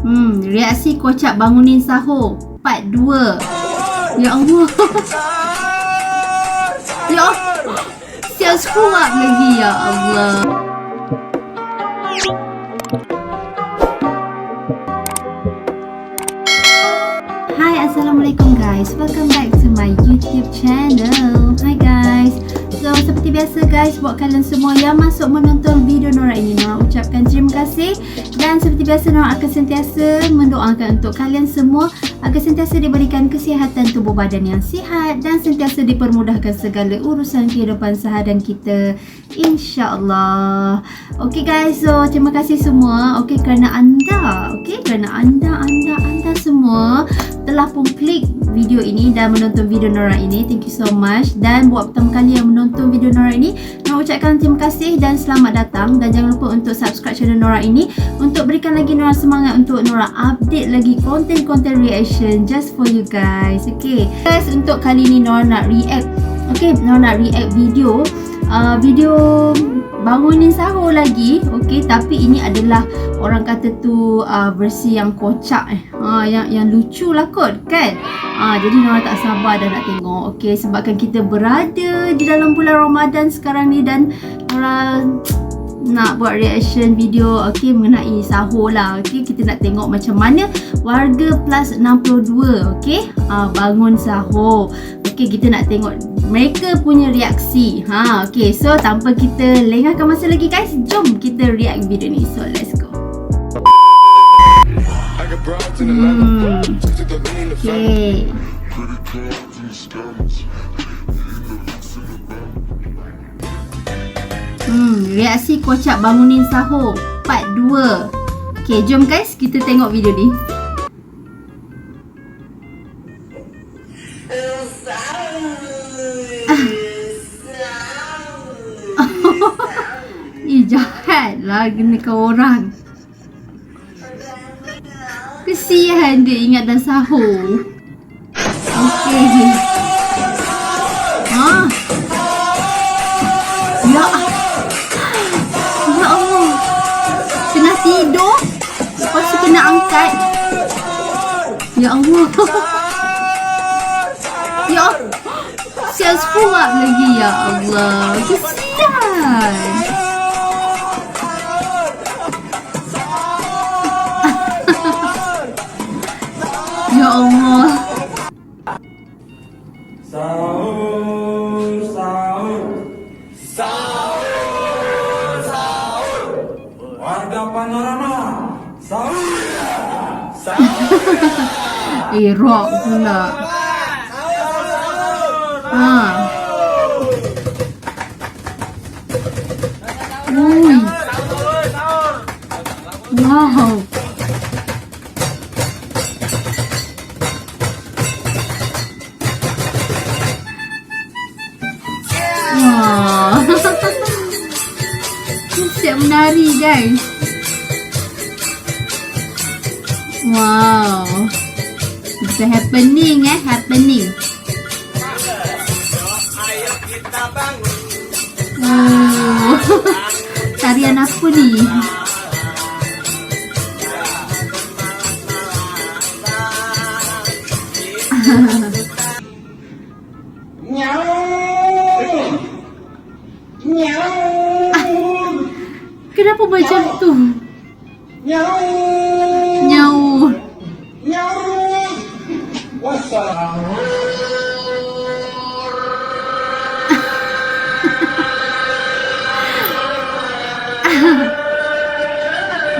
Reaksi kocak bangunin sahur part 2. Ya Allah. Ya Allah. Siap screw up lagi, ya Allah. Hai, Assalamualaikum guys. Welcome back to my YouTube channel. Hi guys. So, seperti biasa guys, buat kalian semua yang masuk menonton video Nora ini, Nora ucapkan terima kasih. Dan seperti biasa, Nora akan sentiasa mendoakan untuk kalian semua agar sentiasa diberikan kesihatan tubuh badan yang sihat dan sentiasa dipermudahkan segala urusan kehidupan seharian kita, InsyaAllah. Okay guys, so terima kasih semua. Okay, kerana anda semua telah pun klik video ini dan menonton video Nora ini. Thank you so much. Dan buat pertama kali yang menonton video Nora ini, Nora ucapkan terima kasih dan selamat datang. Dan jangan lupa untuk subscribe channel Nora ini untuk berikan lagi Nora semangat untuk Nora update lagi konten-konten reaction just for you guys. Okay guys, untuk kali ni Nora nak react. Okay, Nora nak react video bangunin sahur lagi. Okay, tapi ini adalah orang kata tu versi yang kocak yang lucu lah kot kan. Jadi Nora tak sabar dah nak tengok. Okay, sebabkan kita berada di dalam bulan Ramadan sekarang ni dan Nora nak buat reaction video mengenai sahur lah. Kita nak tengok macam mana warga plus 62 bangun sahur. Kita nak tengok mereka punya reaksi. So tanpa kita lengahkan masa lagi guys, jom kita react video ni. So let's go. Reaksi kocak bangunin sahur part 2. Jom guys, kita tengok video ni. Jahat lah kena kau orang. Kesian dia ingat dah sahur. Ya Allah. Tengah tidur, lepas tu kena angkat. Ya Allah. Ya Allah. Siap screw up lagi, ya Allah. Kesian. Ya Allah. Sahur, sahur, sahur, sahur. Warga Panorama, sahur, sahur. Rock pula. Wow. Siap menari guys. Wow. It's happening. Tarian apa ni? Kenapa macam tu? Nyaur.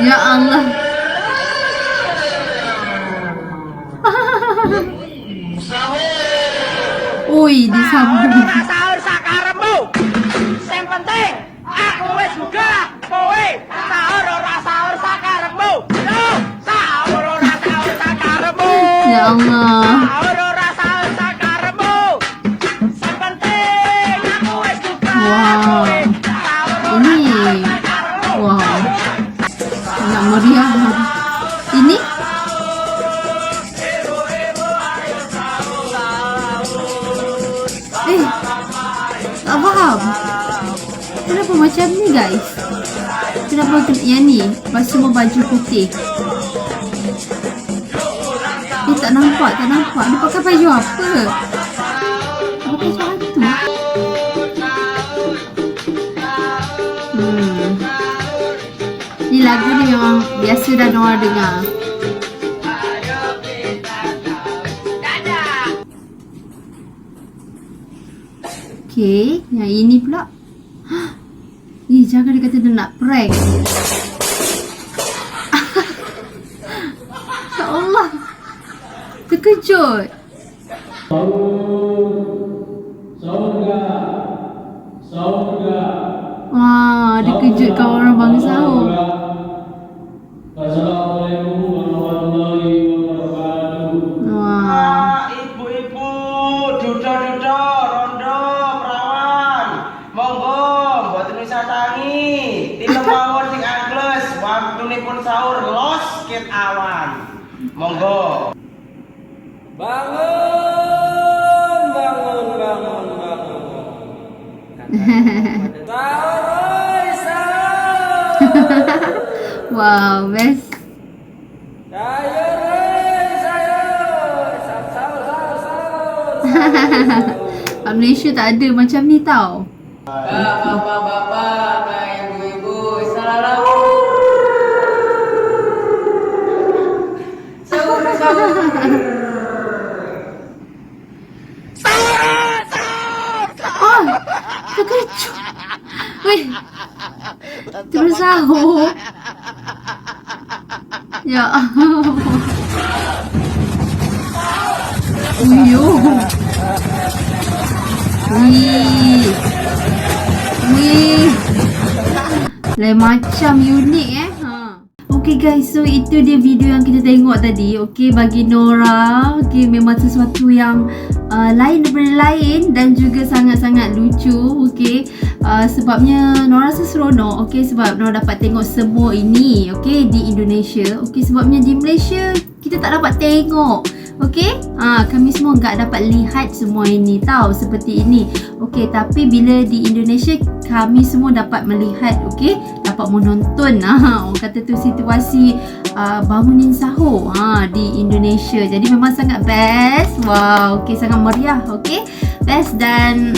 Ya Allah. Ui, disambung. Sahur sakaremu. Sing penting aku wis juga kowe sahur ora sahur sakaremu. Yo, sahur ora sahur sakaremu. Ya Allah. Sahur ora sahur sakaremu. Sing penting aku wis juga Wow. Ini wow. Nak meriah. Ini tak faham. Kenapa macam ni guys? Kenapa yang ni? Lepas semua baju putih. tak nampak. Dia pakai baju apa? Pakai baju hantu. Ni lagu ni memang biasa dah Nora dengar. Okay, yang ini pula. Jangan dia kata dia nak prank. Ya Allah. Terkejut. Wah, dia kejutkan orang bang sahur. Assalamualaikum warahmatullahi wabarakatuh. Wah. Ibu-ibu, duda-duda, rondo, perawan. Monggo, mboten wisatangi. Tilem mawon sing angles, waktunipun sahur los ket awan. Monggo. Bangun. Sahur. Wow, best. Kat Malaysia tak ada macam ni tau. Bapak-bapak, ibu-ibu, salam. Sahur. Oh, terkejut. Weh, terus sahur. Ya Allah. Wih. Lain macam unik Okay guys, so itu dia video yang kita tengok tadi. Okay, bagi Nora, okay, memang sesuatu yang lain daripada lain dan juga sangat-sangat lucu. Okay, sebabnya Nora rasa seronok. Okay, sebab Nora dapat tengok semua ini. Okay, di Indonesia. Okay, sebabnya di Malaysia kita tak dapat tengok. Okay, kami semua enggak dapat lihat semua ini tahu seperti ini. Okay, tapi bila di Indonesia kami semua dapat melihat. Okay, dapat menonton orang kata tu situasi bangunin sahur di Indonesia. Jadi memang sangat best. Wow, okay, sangat meriah. Okay, best. Dan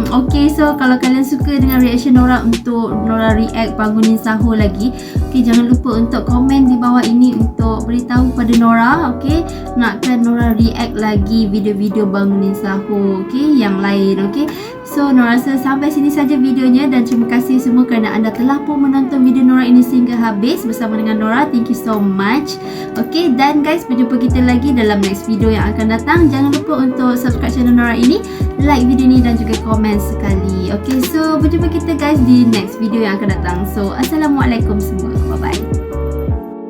okay, so kalau kalian suka dengan reaction Nora untuk Nora react bangunin sahur lagi, okay, jangan lupa untuk komen di bawah ini untuk beritahu pada Nora. Okay, nakkan Nora react lagi video-video bangunin sahur, okay, yang lain. Okay, so Nora rasa sampai sini saja videonya dan terima kasih semua kerana anda telah pun menonton video Nora ini sehingga habis bersama dengan Nora. Thank you so much. Okay, dan guys, berjumpa kita lagi dalam next video yang akan datang. Jangan lupa untuk subscribe channel Nora ini, like video ni dan juga komen sekali. Okay, so berjumpa kita guys di next video yang akan datang. So, Assalamualaikum semua. Bye-bye.